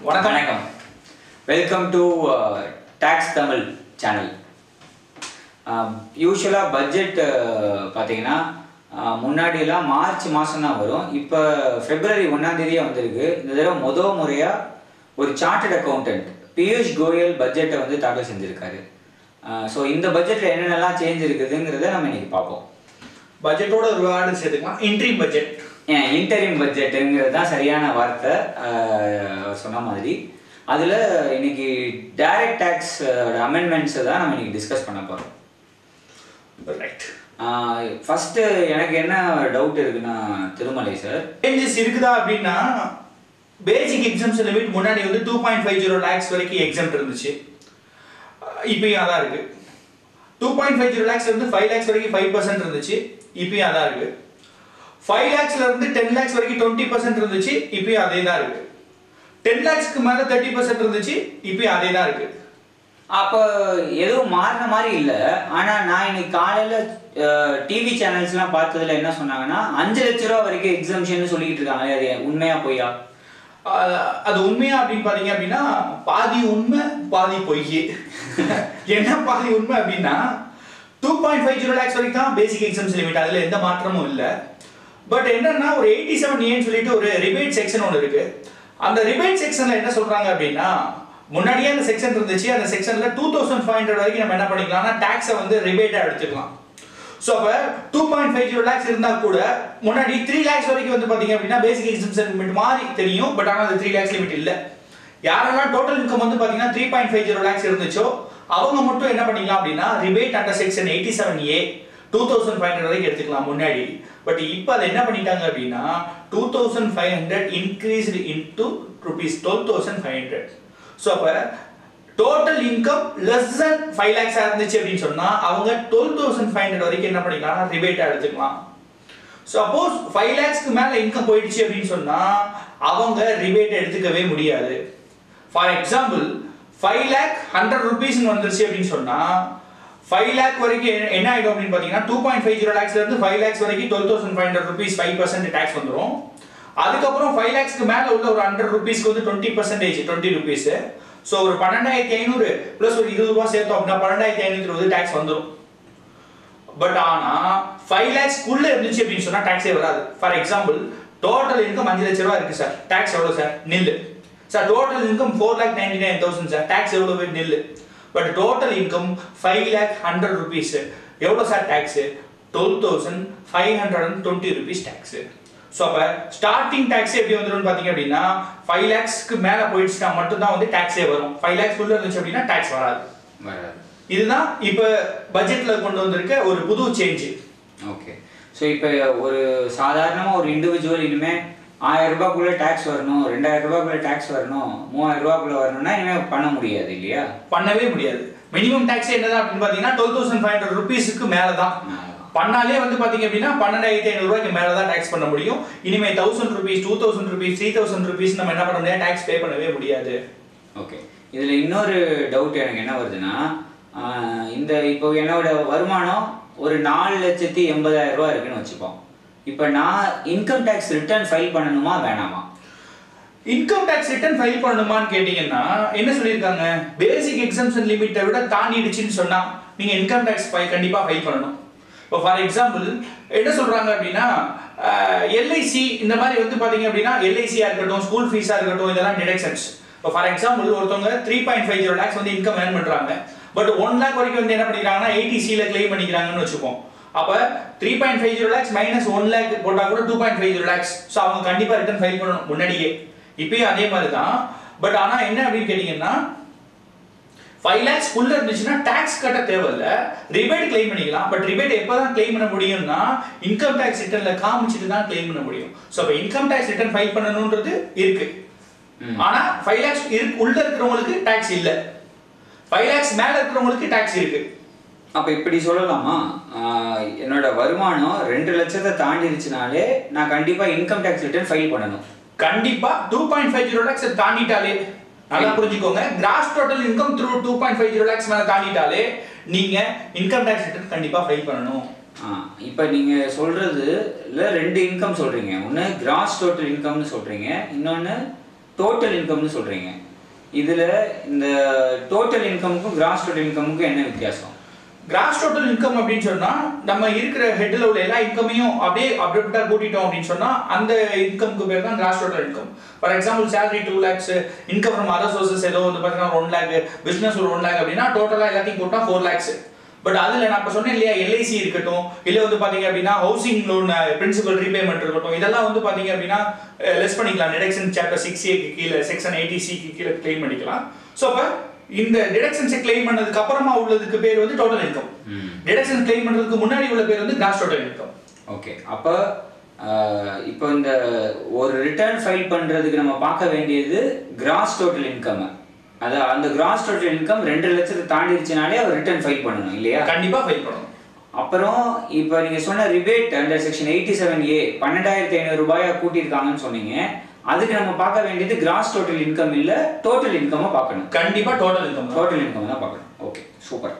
வணக்கம். Welcome to tax Tamil channel. யூஸ்வலாக budget பார்த்தீங்கன்னா முன்னாடியெல்லாம் மார்ச் மாதம் தான் வரும். இப்போ February 1ஆம் தேதியாக வந்திருக்கு. இந்த தடவை முறையாக ஒரு சார்ட்டர்ட் அக்கௌண்டன்ட் பியூஷ் கோயல் பட்ஜெட்டை வந்து தாக்கல் செஞ்சுருக்காரு. ஸோ இந்த பட்ஜெட்டில் என்னென்னலாம் சேஞ்ச் இருக்குதுங்கிறத நம்ம இன்னைக்கு பார்ப்போம். பட்ஜெட்டோட ஒரு வேர்டு சேர்த்துக்கலாம், இன்ட்ரீம் பட்ஜெட். இன்டரிம் பட்ஜெட்டுங்கிறது தான் சரியான வார்த்தை. சொன்ன மாதிரி அதில் இன்னைக்கு டைரக்ட் டேக்ஸ் அமெண்ட்மெண்ட்ஸை தான் நம்ம இன்னைக்கு டிஸ்கஸ் பண்ண போகிறோம். ரைட். ஃபஸ்ட்டு எனக்கு என்ன டவுட் இருக்குன்னா, திருமலை சார், சேஞ்சஸ் இருக்குதா அப்படின்னா, பேசிக் எக்ஸாம்ஷன் லிமிட் முன்னாடி வந்து 2.50 lakhs வரைக்கும் எக்ஸாம்ட் இருந்துச்சு. இப்பயும் அதான் இருக்கு. 2.50 lakhs இருந்து 5 lakhs வரைக்கும் 5% இருந்துச்சு. இப்பயும் அதான் இருக்கு. 5 lakhsல இருந்து 10 lakhs வரைக்கும் 20% இருந்துச்சு. இப்பயும் அதே தான் இருக்கு. 10 lakhsக்கு மேல 30% இருந்துச்சு. இப்பயும் அதே தான் இருக்கு. அப்போ எதுவும் மாறின மாதிரி இல்லை. ஆனால் நான் இன்னைக்கு காலையில் டிவி சேனல்ஸ்லாம் பார்த்ததுல என்ன சொன்னாங்கன்னா, 5 லட்ச ரூபா வரைக்கும் எக்ஸாம்ஷன் சொல்லிக்கிட்டு இருக்காங்க. அது உண்மையா பொய்யா? அது உண்மையா அப்படின்னு பாத்தீங்க அப்படின்னா, பாதி உண்மை பாதி பொய். என்ன பாதி உண்மை அப்படின்னா, 2.50 lakhs வரைக்கும் தான் பேசிக் எக்ஸாம்ஸ் லிமிட். அதுல எந்த மாற்றமும் இல்லை. பட் என்னன்னா, ஒரு 87A சொல்லிட்டு ஒரு ரிபேட் செக்ஷன் ஒன்று இருக்கு. அந்த ரிபேட் செக்ஷன்ல என்ன சொல்றாங்க அப்படின்னா, முன்னாடியே அந்த செக்ஷன் இருந்துச்சு. அந்த செக்ஷன்ல 2500 வரைக்கும் நம்ம என்ன பண்ணிக்கலாம்னா டாக்ஸை வந்து ரிபேட்டா எடுத்துக்கலாம். ஸோ அப்போ 2.50 lakhs இருந்தா கூட முன்னாடி 3 lakhs வரைக்கும் வந்து பாத்தீங்க அப்படின்னா பேசிக் எக்ஸாம்ஷன் லிமிட் மாதிரி தெரியும். பட் ஆனால் அது 3 lakhs லிமிட் இல்லை. யாரெல்லாம் டோட்டல் இன்கம் வந்து பாத்தீங்கன்னா 3.50 lakhs இருந்துச்சோ அவங்க மட்டும் என்ன பண்ணிக்கலாம் அப்படின்னா ரிபேட் அண்டர் செக்ஷன் 87A 2500 வரைக்கும் எடுத்துக்கலாம் முன்னாடி. பட் இப்போ அதை என்ன பண்ணிட்டாங்க அப்படின்னா 2500 இன்க்ரீஸ்டு இன்டு ₹12,500. ஸோ அப்போ total income less than 5 lakhs இருந்துச்சு அப்படின்னு சொன்னா அவங்க 12,500 வரைக்கும் என்ன பண்ணிக்கலாம், ரிபேட்டா எடுத்துக்கலாம். சப்போஸ் 5 lakhsக்கு மேல இன்கம் போயிடுச்சு அப்படின்னு சொன்னா அவங்க ரிபேட் எடுத்துக்கவே முடியாது. ஃபார் எக்ஸாம்பிள் 5 lakh 100 rupees வந்துருச்சு அப்படின்னு சொன்னா 5 lakh வரைக்கும் என்ன ஆயிடும் அப்படின்னு பாத்தீங்கன்னா 2.50 lakhsல இருந்து 5 lakhs வரைக்கும் 12,500 rupees 5% டாக்ஸ் வந்துரும். அதுக்கப்புறம் 5 lakhsக்கு மேல உள்ள ஒரு 100 rupeesக்கு வந்து 20% 20 rupees. ஸோ ஒரு 12,500 பிளஸ் ஒரு 20 ரூபாய் சேர்த்தோம் அப்படின்னா 12,520 டாக்ஸ் வந்துடும். பட் ஆனா 5 lakhs குள்ள இருந்துச்சு அப்படின்னு சொன்னா டாக்ஸே வராது. ஃபார் எக்ஸாம்பிள் டோட்டல் இன்கம் 5 லட்ச ரூபாய் இருக்கு சார், டாக்ஸ் எவ்வளவு சார்? நில்லு. Sir total income 4,99,000 sir, tax எவ்வளவு? நில்லு. பட் டோட்டல் இன்கம் 5,100 rupees, எவ்வளவு sir tax? 12,520 rupees tax. So அப்போ ஸ்டார்டிங் டாக்ஸ் எப்படி வந்துடும் பார்த்தீங்க அப்படின்னா 5 lakhsக்கு மேலே போயிடுச்சுன்னா மட்டும் தான் வந்து டாக்ஸே வரும். 5 lakhs குள்ள இருந்துச்சு அப்படின்னா டாக்ஸ் வராது. இதுதான் இப்போ பட்ஜெட்ல கொண்டு வந்திருக்க ஒரு புது சேஞ்ச். ஓகே. ஸோ இப்போ ஒரு சாதாரணமாக ஒரு இண்டிவிஜுவல் இனிமேல் 1000 ரூபாய்க்குள்ள டாக்ஸ் வரணும், 2000 ரூபாய்க்குள்ள டாக்ஸ் வரணும், 3000 ரூபாய்க்குள்ள வரணும்னா இனிமேல் பண்ண முடியாது இல்லையா? பண்ணவே முடியாது. மினிமம் டாக்ஸ் என்னதான் அப்படின்னு பார்த்தீங்கன்னா 12,500 rupeesக்கு மேலே தான் பண்ணாலே வந்து பாத்தீங்க அப்படின்னா 12,500 ரூபாய்க்கு மேல தான் டாக்ஸ் பண்ண முடியும். இனிமே 1000 rupees 2000 rupees 3000 rupees நம்ம என்ன பண்ண முடியாது, டாக்ஸ் பே பண்ணவே முடியாது. ஓகே. இதுல இன்னொரு டவுட் எனக்கு என்ன வருதுன்னா, இந்த இப்போ என்னோட வருமானம் ஒரு 4,80,000 ரூபாய் இருக்குன்னு வச்சுப்போம். இப்போ நான் இன்கம் டாக்ஸ் ரிட்டர்ன் ஃபைல் பண்ணணுமா வேணாமா? இன்கம் டாக்ஸ் ரிட்டர்ன் ஃபைல் பண்ணணுமான்னு கேட்டீங்கன்னா என்ன சொல்லியிருக்காங்க, பேசிக் எக்ஸம்ஷன் லிமிட்டை விட தாண்டிடுச்சுன்னு சொன்னா நீங்க இன்கம் டாக்ஸ் கண்டிப்பா ஃபைல் பண்ணணும். இப்போ ஃபார் எக்ஸாம்பிள் என்ன சொல்றாங்க அப்படின்னா எல்ஐசி இந்த மாதிரி வந்து பாத்தீங்க அப்படின்னா எல்ஐசியா இருக்கட்டும், ஸ்கூல் ஃபீஸா இருக்கட்டும், இதெல்லாம் டிடக்ஷன்ஸ். இப்போ ஃபார் எக்ஸாம்பிள் ஒருத்தவங்க 3.50 lakhs வந்து இன்கம் ஏர்ன் பண்றாங்க. பட் 1 lakh வரைக்கும் வந்து என்ன பண்ணிக்கிறாங்கன்னா 80Cல கிளைம் பண்ணிக்கிறாங்கன்னு வச்சுப்போம். அப்ப 3.50 lakhs மைனஸ் 1 lakh போட்டா கூட 2.50 lakhs. ஸோ அவங்க கண்டிப்பா ரிட்டர்ன் ஃபைல் பண்ணணும் முன்னாடியே. இப்பயும் அதே மாதிரி தான். பட் ஆனா என்ன அப்படின்னு கேட்டீங்கன்னா 5 lakhs குள்ள இருந்துச்சுன்னா டாக்ஸ் கட்ட தேவையில்ல, ரிபேட் கிளைம் பண்ணிக்கலாம். பட் ரிபேட் எப்பதான் கிளைம் பண்ண முடியும்னா இன்கம் டாக்ஸ் ரிட்டர்ன்ல காமிச்சிட்டு தான் கிளைம் பண்ண முடியும். ஸோ அப்போ இன்கம் டாக்ஸ் ரிட்டர்ன் ஃபைல் பண்ணணும்ன்றது இருக்கு. ஆனா 5 lakhs உள்ள இருக்கிறவங்களுக்கு டாக்ஸ் இல்ல, 5 lakhs மேல இருக்கிறவங்களுக்கு டாக்ஸ் இருக்கு. அப்ப இப்படி சொல்லலாமா, என்னோட வருமானம் 2 லட்சத்தை தாண்டிடுச்சுனாலே நான் கண்டிப்பா இன்கம் டாக்ஸ் ரிட்டர்ன் ஃபைல் பண்ணணும்? கண்டிப்பா 2.50 lakhs தாண்டிட்டாலே, நல்லா புரிஞ்சுக்கோங்க, cross total income through 2.50 lakhs மேல தாண்டிட்டாலே நீங்க இன்கம் டாக்ஸ் ரிட்டர்ன் கண்டிப்பா ஃபைல் பண்ணணும். இப்போ நீங்க சொல்றது இல்ல 2 இன்கம் சொல்றீங்க. ஒன்னு கிராஸ் டோட்டல் இன்கம்னு சொல்றீங்க, இன்னொன்னு டோட்டல் இன்கம்னு சொல்கிறீங்க. இதில் இந்த டோட்டல் இன்கமுக்கும் கிராஸ் டோட்டல் இன்கமுக்கும் என்ன வித்தியாசம்? கிராஸ் டோட்டல் இன்கம் அப்படின்னு சொன்னால் நம்ம இருக்கிற ஹெட்டில் உள்ள எல்லா இன்கமையும் அப்படியே அப்டேட்டாக கூட்டிட்டோம் அப்படின்னு சொன்னால் அந்த இன்கம்க்கு பேர் தான் cross total income. For example salary 2 lakhs, income from other sources ஏதோ வந்து பார்த்தீங்கன்னா 1 lakh, பிஸ்னஸ் ஒரு 1 lakh அப்படின்னா டோட்டலாக எல்லாத்தையும் கூட்டா 4 lakhs. பட் அதில் நான் இப்போ சொன்னேன் இல்லையா, எல்ஐசி இருக்கட்டும், இல்லை வந்து பார்த்தீங்க அப்படின்னா ஹவுசிங் லோன் பிரின்சிபல் ரீபேமெண்ட் இருக்கட்டும், இதெல்லாம் வந்து பார்த்தீங்க அப்படின்னா லெஸ் பண்ணிக்கலாம். டிடக்ஷன் சாப்டர் 6A கீழே செக்ஷன் 80C கீழே கிளைம் பண்ணிக்கலாம். ஸோ அப்போ இந்த டிடக்ஷன்ஸை கிளைம் பண்ணதுக்கு அப்புறமா உள்ளதுக்கு பேர் வந்து டோட்டல் இன்கம். டிடக்ஷன் கிளைம் பண்ணுறதுக்கு முன்னாடி உள்ள பேர் வந்து கிராஸ் டோட்டல் இன்கம். ஓகே, அப்போ இப்போ இந்த ஒரு ரிட்டர்ன் ஃபைல் பண்ணுறதுக்கு நம்ம பார்க்க வேண்டியது கிராஸ் டோட்டல் இன்கம். அதான் அந்த கிராஸ் டோட்டல் இன்கம் 2 லட்சத்தை தாண்டிடுச்சுனாலே அவர் ரிட்டர்ன் ஃபைல் பண்ணணும் இல்லையா? கண்டிப்பாக ஃபைல் பண்ணணும். அப்புறம் இப்போ நீங்கள் சொன்ன ரிபேட் அண்டர் செக்ஷன் 87A 12,500 ரூபாயா கூட்டியிருக்காங்கன்னு சொன்னீங்க. அதுக்கு நம்ம பார்க்க வேண்டியது கிராஸ் டோட்டல் இன்கம் இல்லை, டோட்டல் இன்கம்மை பார்க்கணும். கண்டிப்பாக டோட்டல் இன்கம் தான் பார்க்கணும். Okay, super.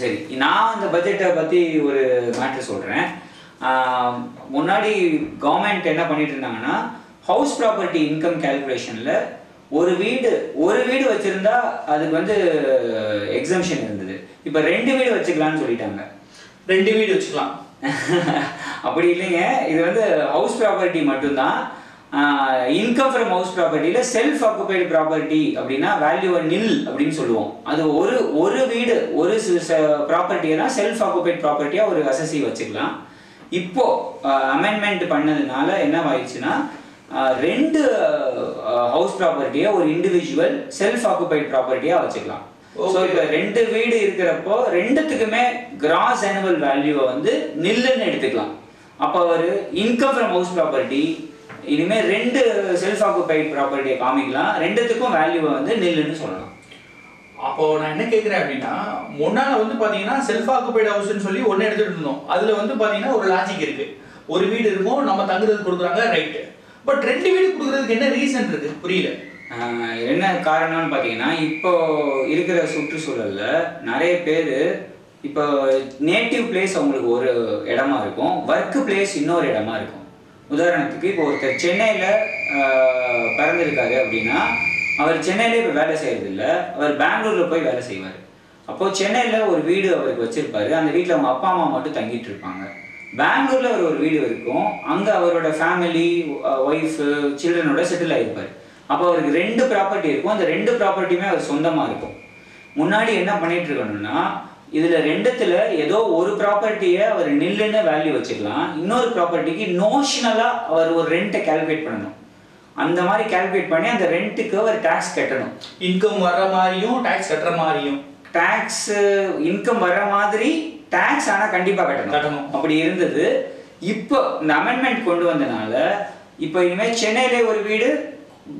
சரி, நான் இந்த பட்ஜெட்டை பற்றி ஒரு மேட்ரு சொல்கிறேன். முன்னாடி கவர்மெண்ட் என்ன பண்ணிட்டு இருந்தாங்கன்னா, ஹவுஸ் ப்ராப்பர்ட்டி இன்கம் கேல்குலேஷனில் ஒரு வீடு வச்சுருந்தா அதுக்கு வந்து எக்ஸம்ஷன் இருந்தது. இப்போ 2 வீடு வச்சுக்கலான்னு சொல்லிட்டாங்க. 2 வீடு வச்சுக்கலாம் அப்படி இல்லைங்க, இது வந்து ஹவுஸ் ப்ராப்பர்ட்டி மட்டும்தான். இன்கம் ஃப்ரம் ஹவுஸ் ப்ராப்பர்ட்டியில் செல்ஃப் ஆக்குபைடு ப்ராப்பர்ட்டி அப்படின்னா வேல்யூ நில் அப்படின்னு சொல்லுவோம். அது ஒரு வீடு ஒரு ப்ராப்பர்ட்டியை தான் செல்ஃப் ஆக்குபைடு ப்ராப்பர்ட்டியாக ஒரு அசசி வச்சுக்கலாம். இப்போ அமெண்ட்மெண்ட் பண்ணதுனால என்ன ஆயிடுச்சுன்னா, 2 ஹவுஸ் ப்ராப்பர்ட்டியை ஒரு இண்டிவிஜுவல் செல்ஃப் ஆக்குபைடு ப்ராப்பர்ட்டியாக வச்சுக்கலாம். ஸோ இப்போ 2 வீடு இருக்கிறப்போ 2த்துக்குமே கிராஸ் ஆனுவல் வேல்யூவை வந்து நில்லுன்னு எடுத்துக்கலாம். அப்போ ஒரு இன்கம் ஃப்ரம் ஹவுஸ் ப்ராப்பர்ட்டி இனிமேல் 2 செல்ஃப் ஆக்குபைடு ப்ராப்பர்ட்டியை காமிக்கலாம், 2த்துக்கும் வேல்யூவை வந்து நில்லுன்னு சொல்லலாம். அப்போ நான் என்ன கேட்குறேன் அப்படின்னா, முன்னால வந்து பார்த்தீங்கன்னா செல்ஃப் ஆக்குபைடு ஹவுஸ்ன்னு சொல்லி ஒன்று எடுத்துட்டு இருந்தோம். அதில் வந்து பார்த்தீங்கன்னா ஒரு லாஜிக் இருக்கு. ஒரு வீடு இருக்கும், நம்ம தங்குறது கொடுக்குறாங்க, ரைட்டு. பட் 2 வீடு கொடுக்குறதுக்கு என்ன ரீசன் இருக்கு? புரியல. என்ன காரணம்னு பார்த்தீங்கன்னா, இப்போ இருக்கிற சுற்றுச்சூழலில் நிறைய பேர் இப்போ நேட்டிவ் பிளேஸ் அவங்களுக்கு ஒரு இடமா இருக்கும், ஒர்க் பிளேஸ் இன்னொரு இடமா இருக்கும். உதாரணத்துக்கு இப்போ ஒருத்தர் சென்னையில் பிறந்திருக்காரு அப்படின்னா, அவர் சென்னையிலே இப்போ வேலை செய்கிறது இல்லை, அவர் பெங்களூரில் போய் வேலை செய்வார். அப்போது சென்னையில் ஒரு வீடு அவருக்கு வச்சுருப்பாரு, அந்த வீட்டில் அவங்க அப்பா அம்மா மட்டும் தங்கிட்டு இருப்பாங்க. பெங்களூரில் அவர் ஒரு வீடு இருக்கும், அங்கே அவரோட ஃபேமிலி, ஒய்ஃபு, சில்ட்ரனோட செட்டில் ஆகிருப்பார். அப்போ அவருக்கு 2 ப்ராப்பர்ட்டி இருக்கும், அந்த 2 ப்ராப்பர்ட்டியுமே அவர் சொந்தமாக இருக்கும். முன்னாடி என்ன பண்ணிட்டு இருக்கணும்னா, இதில் 2த்துல ஏதோ ஒரு ப்ராப்பர்ட்டியை அவர் நில்லுன்னு வேல்யூ வச்சுக்கலாம், இன்னொரு ப்ராப்பர்ட்டிக்கு நோஷனலாக அவர் ஒரு ரெண்ட்டை கால்குலேட் பண்ணணும். அந்த மாதிரி கால்குலேட் பண்ணி அந்த ரெண்ட்டுக்கு அவர் டேக்ஸ் கட்டணும். இன்கம் வர்ற மாதிரியும் டேக்ஸ் கட்டுற மாதிரியும். டேக்ஸ் இன்கம் வர்ற மாதிரி டேக்ஸ் ஆனால் கண்டிப்பாக கட்டணும். அப்படி இருந்தது. இப்போ இந்த அமெண்ட்மெண்ட் கொண்டு வந்தனால இப்போ இனிமேல் சென்னையிலே ஒரு வீடு,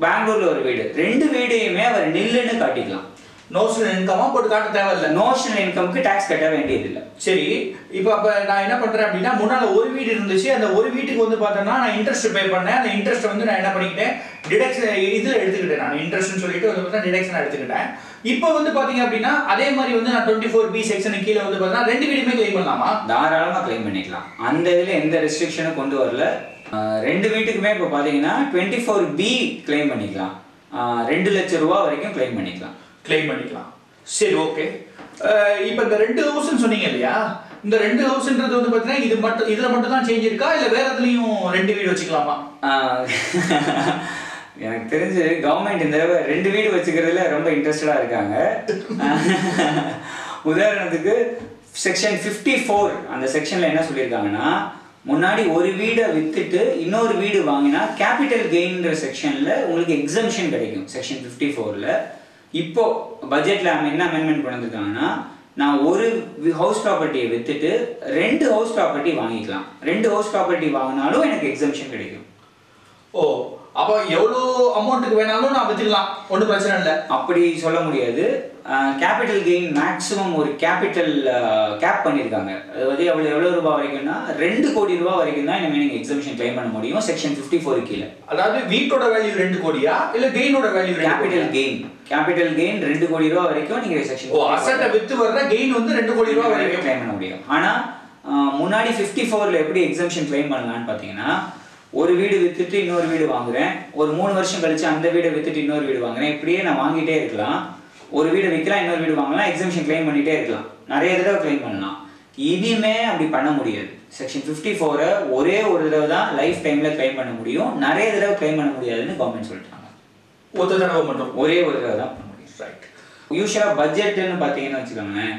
பெங்களூர்ல ஒரு வீடு, 2 வீடையுமே அவர் நில்லுன்னு காட்டிக்கலாம். நோஷனல் இன்கமா போட்டு காட்ட தேவையில்லை. நோஷனல் இன்கம்க்கு டேக்ஸ் கட்ட வேண்டியதில்லை. சரி, இப்போ அப்போ நான் என்ன பண்ணுறேன் அப்படின்னா, முன்னால் ஒரு வீடு இருந்துச்சு, அந்த ஒரு வீட்டுக்கு வந்து பார்த்தோன்னா நான் இன்ட்ரெஸ்ட் பே பண்ணேன். அந்த இன்ட்ரெஸ்ட் வந்து நான் என்ன பண்ணிக்கிட்டேன், டிடக்ஷன் இதில் எடுத்துக்கிட்டேன். நான் இன்ட்ரெஸ்ட்னு சொல்லிட்டு வந்து பார்த்தா டிடக்ஷன் எடுத்துக்கிட்டேன். இப்போ வந்து பார்த்தீங்க அப்படின்னா அதே மாதிரி வந்து நான் 24B செக்ஷனுக்கு கீழே வந்து பார்த்தீங்கன்னா 2 வீடுமே கிளைம் பண்ணலாமா? தாராளமாக கிளைம் பண்ணிக்கலாம். அந்த இதில் எந்த ரெஸ்ட்ரிக்ஷனும் கொண்டு வரல. 2 வீட்டுக்குமே இப்போ பார்த்தீங்கன்னா 24B கிளைம் பண்ணிக்கலாம். 2 லட்சம் ரூபா வரைக்கும் கிளைம் பண்ணிக்கலாம். சரி, ஓகே. இப்போ இந்த 2 ஹவுஸ்ன்னு சொன்னீங்க இல்லையா, இந்த 2 ஹவுஸ்ன்றது வந்து பார்த்தீங்கன்னா இதில் மட்டும் தான் சேஞ்ச் இருக்கா, இல்லை வேற எதுலையும் 2 வீடு வச்சுக்கலாமா? எனக்கு தெரிஞ்சு கவர்மெண்ட் இந்த தடவை 2 வீடு வச்சுக்கிறதுல ரொம்ப இன்ட்ரெஸ்டடாக இருக்காங்க. உதாரணத்துக்கு செக்ஷன் 54 அந்த செக்ஷனில் என்ன சொல்லியிருக்காங்கன்னா, முன்னாடி ஒரு வீடை வித்துட்டு இன்னொரு வீடு வாங்கினா கேபிட்டல் கெயின்ன்ற செக்ஷனில் உங்களுக்கு எக்ஸம்ஷன் கிடைக்கும். செக்ஷன் 54ல் இப்போ பட்ஜெட்டில் என்ன அமெண்ட்மெண்ட் கொண்டு வந்திருக்காங்கன்னா, நான் ஒரு ஹவுஸ் ப்ராப்பர்ட்டியை வித்துட்டு 2 ஹவுஸ் ப்ராப்பர்ட்டி வாங்கிக்கலாம். 2 ஹவுஸ் ப்ராப்பர்ட்டி வாங்கினாலும் எனக்கு எக்ஸம்ஷன் கிடைக்கும். ஓ, அப்போ எவ்வளோ அமௌண்ட்டுக்கு வேணாலும் நான் வச்சுக்கலாம், ஒன்றும் பிரச்சனை இல்லை. அப்படி சொல்ல முடியாது. கேபிட்டல் கெயின் மேக்ஸிமம் ஒரு கேபிட்டல் கேப் பண்ணியிருக்காங்க. அது வந்து எவ்வளோ ரூபா வரைக்கும்னா 2 கோடி ரூபா வரைக்கும் தான் இனிமேல் நீங்கள் எக்ஸம்ஷன் கிளைம் பண்ண முடியும் செக்ஷன் 54 கீழே. அதாவது வீட்டோட வேல்யூ 2 கோடியா இல்லை கெயினோட வேல்யூ? கேபிட்டல் கெயின் 2 கோடி ரூபா வரைக்கும் நீங்கள் செக்ஷன் அசட்டை வித்து வர்ற கெயின் வந்து 2 கோடி ரூபா வரைக்கும் கிளைம் பண்ண முடியும். ஆனால் முன்னாடி 54ல் எப்படி எக்ஸம்ஷன் கிளைம் பண்ணலான்னு பார்த்தீங்கன்னா, ஒரு வீடு வித்துட்டு இன்னொரு வீடு வாங்குறேன், ஒரு 3 வருஷம் கழிச்சு அந்த வீடை வித்துட்டு இன்னொரு வீடு வாங்குறேன், இப்படியே நான் வாங்கிட்டே இருக்கலாம். ஒரு வீடு விற்கலாம், இன்னொரு வீடு வாங்கலாம், எக்ஸம்ஷன் கிளைம் பண்ணிட்டே இருக்கலாம், நிறைய தடவை கிளைம் பண்ணலாம். இனிமே அப்படி பண்ண முடியாது. செக்ஷன் 54 ஒரே ஒரு தடவை தான் லைஃப் டைம்ல கிளைம் பண்ண முடியும், நிறைய தடவை கிளைம் பண்ண முடியாதுன்னு கவர்மெண்ட் சொல்லிட்டாங்க. ஒரு தடவை மட்டும், ஒரே ஒரு தடவை தான் பண்ண முடியும். ரைட். யூஸ்வலாக பட்ஜெட்னு பார்த்தீங்கன்னு வச்சுக்கோங்களேன்,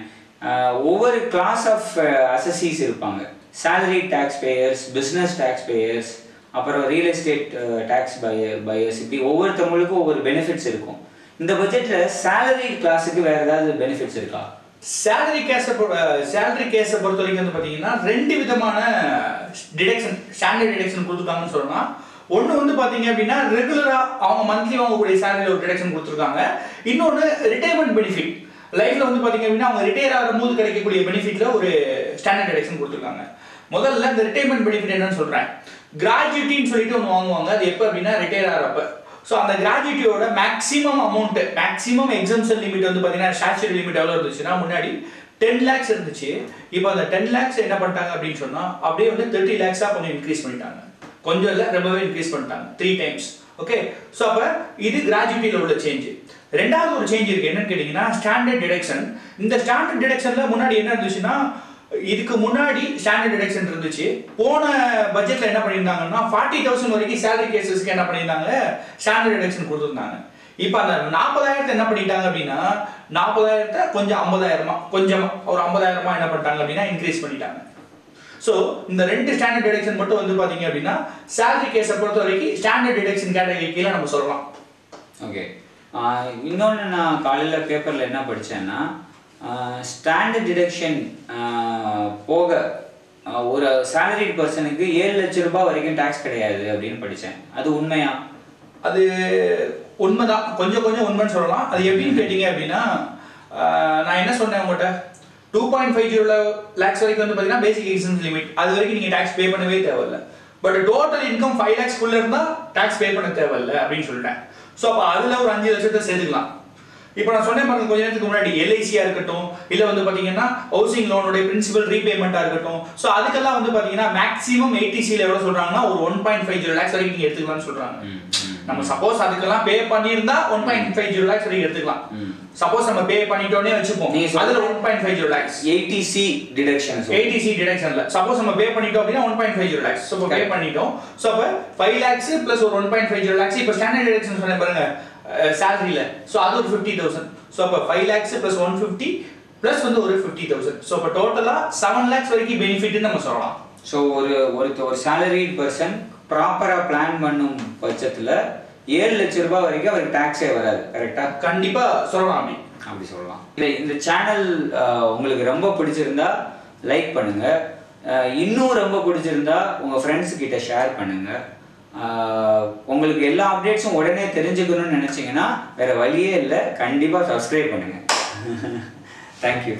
ஒவ்வொரு கிளாஸ் ஆஃப் அசஸிஸ் இருப்பாங்க. Salary tax payers, business tax payers, அப்புறம் ரியல் எஸ்டேட் டேக்ஸ் பையர்ஸ், இப்படி ஒவ்வொருத்தவங்களுக்கும் ஒவ்வொரு பெனிஃபிட்ஸ் இருக்கும். இந்த பட்ஜெட்ல சேலரி கிளாஸுக்கு வேற ஏதாவது பெனிஃபிட்ஸ் இருக்கா? சேலரி கேஸை பொறுத்த வரைக்கும் வந்து பார்த்தீங்கன்னா 2 விதமான டிடக்ஷன், ஸ்டாண்டர்ட் டிடக்ஷன் கொடுத்துருக்காங்கன்னு சொல்லலாம். ஒன்று வந்து பார்த்தீங்க அப்படின்னா ரெகுலராக அவங்க மந்த்லி வாங்கக்கூடிய சேலரியில் ஒரு டிடக்ஷன் கொடுத்துருக்காங்க. இன்னொன்று ரிட்டையர்மெண்ட் பெனிஃபிட், லைஃப்ல வந்து பார்த்தீங்க அப்படின்னா அவங்க ரிட்டையர் ஆகும்போது கிடைக்கக்கூடிய பெனிஃபிட்ல ஒரு ஸ்டாண்டர்ட் டிடக்ஷன் கொடுத்துருக்காங்க. முதல்ல இந்த ரிட்டையர்மெண்ட் பெனிஃபிட் என்னன்னு சொல்கிறேன். கிராஜுவிட்டின்னு சொல்லிட்டு ஒன்று வாங்குவாங்க. அது எப்போ அப்படின்னா ரிட்டையர் ஆகிறப்ப. ஸோ அந்த கிராஜுவிட்டியோட maximum amount, maximum exemption limit வந்து பார்த்தீங்கன்னா ஸ்டாச்சுரி லிமிட் எவ்வளோ இருந்துச்சுன்னா முன்னாடி 10 lakhs இருந்துச்சு. இப்போ அந்த 10 lakhs என்ன பண்ணிட்டாங்க அப்படின்னு சொன்னால் அப்படியே வந்து 30 lakhs கொஞ்சம் இன்க்ரீஸ் பண்ணிட்டாங்க. கொஞ்சம் இல்லை, ரொம்பவே இன்க்ரீஸ் பண்ணிட்டாங்க, 3 times. ஓகே, ஸோ அப்போ இது கிராஜுவிட்டியில் உள்ள சேஞ்ச். ரெண்டாவது ஒரு சேஞ்ச் இருக்கு, என்னன்னு கேட்டீங்கன்னா ஸ்டாண்டர்ட் டிடக்ஷன். இந்த ஸ்டாண்டர்ட் டிடக்ஷன்ல முன்னாடி என்ன இருந்துச்சுன்னா, இதுக்கு முன்னாடி ஸ்டாண்டர்ட் டிடக்ஷன் இருந்துச்சு. போன பட்ஜெட்ல என்ன பண்ணியிருந்தாங்கன்னா 40,000 வரைக்கும் சேலரி கேசஸ்க்கு என்ன பண்ணியிருந்தாங்க, ஸ்டாண்டர்ட் டிடக்ஷன் கொடுத்துருந்தாங்க. இப்போ அந்த 40,000 என்ன பண்ணிட்டாங்க அப்படின்னா 40,000 கொஞ்சம் 50,000 கொஞ்சம் ஒரு 50,000 என்ன பண்ணிட்டாங்க அப்படின்னா இன்க்ரீஸ் பண்ணிட்டாங்க. ஸோ இந்த 2 ஸ்டாண்டர்ட் டிடக்ஷன் மட்டும் வந்து பார்த்தீங்க அப்படின்னா சேலரி கேஸை பொறுத்த வரைக்கும் ஸ்டாண்டர்ட் டிடக்ஷன் கேட்டகரி கீழே நம்ம சொல்லலாம். ஓகே, இன்னொன்று நான் காலையில் பேப்பரில் என்ன படித்தேன்னா, ஸ்டாண்டர்ட் டிடக்ஷன் போக ஒரு சேலரிட் பர்சனுக்கு 7 லட்சம் ரூபாய் வரைக்கும் டேக்ஸ் கிடையாது அப்படின்னு படித்தேன். அது உண்மையா? அது உண்மைதான், கொஞ்சம் உண்மைன்னு சொல்லலாம். அது எப்படின்னு கேட்டீங்க அப்படின்னா, நான் என்ன சொன்னேன் உங்கள்கிட்ட, 2.50 lakhs வரைக்கும் வந்து பார்த்தீங்கன்னா பேசிக் எக்ஸம்ஷன் லிமிட், அது வரைக்கும் நீங்கள் டேக்ஸ் பே பண்ணவே தேவையில்லை. பட் டோட்டல் இன்கம் 5 lakhs இருந்தால் டேக்ஸ் பே பண்ண தேவையில்லை அப்படின்னு சொல்லிட்டேன். ஸோ அப்போ அதில் ஒரு 5 லட்சத்தை சேர்த்துக்கலாம். இப்போ நான் சொன்னேன் பாருங்க, கொஞ்ச நேரத்துக்கு முன்னாடி எல்ஐசியா இருக்கட்டும், இல்லை வந்து பார்த்தீங்கன்னா ஹவுசிங் லோனுடைய பிரின்சிபல் ரீபேமெண்ட்டாக இருக்கட்டும். ஸோ அதுக்கெல்லாம் வந்து பார்த்தீங்கன்னா மேக்ஸிமம் 80Cல எவ்வளோ சொல்கிறாங்கன்னா ஒரு 1.50 lakhs வரைக்கும் நீங்கள் எடுத்துக்கலாம்னு சொல்கிறாங்க. நம்ம சப்போஸ் அதுக்கெல்லாம் பே பண்ணியிருந்தா 1.50 lakhs வரைக்கும் எடுத்துக்கலாம். சப்போஸ் நம்ம பே பண்ணிட்டோன்னே வச்சுப்போம், அதில் 1.50 lakhs 80C deduction. 80C டிடக்ஷன்ல suppose நம்ம பே பண்ணிட்டோம் அப்படின்னா 1.50 lakhs. ஸோ இப்போ பே பண்ணிட்டோம். ஸோ அப்போ 5 lakhs ப்ளஸ் ஒரு 1.50 lakhs. இப்போ ஸ்டாண்டர்ட் டிடக்ஷன் சொன்னேன் பாருங்க சேலரியில், ஸோ அது ஒரு 50,000. ஸோ அப்போ 5 lakhs ப்ளஸ் 150 ப்ளஸ் வந்து ஒரு 50,000. ஸோ இப்போ டோட்டலாக 7 lakhs வரைக்கும் பெனிஃபிட்னு நம்ம சொல்லலாம். ஸோ ஒரு சேலரிட் பர்சன் ப்ராப்பராக பிளான் பண்ணும் பட்சத்தில் 7 லட்சம் ரூபாய் வரைக்கும் அவருக்கு டேக்ஸே வராது. கரெக்டாக? கண்டிப்பாக சொல்லலாம், அப்படி சொல்லலாம். இல்லை, இந்த சேனல் உங்களுக்கு ரொம்ப பிடிச்சிருந்தா லைக் பண்ணுங்க, இன்னும் ரொம்ப பிடிச்சிருந்தா உங்கள் ஃப்ரெண்ட்ஸு கிட்ட ஷேர் பண்ணுங்க. உங்களுக்கு எல்லா அப்டேட்ஸும் உடனே தெரிஞ்சுக்கணும்னு நினச்சிங்கன்னா வேறு வழியே இல்லை, கண்டிப்பாக சப்ஸ்கிரைப் பண்ணுங்கள். தேங்க்யூ.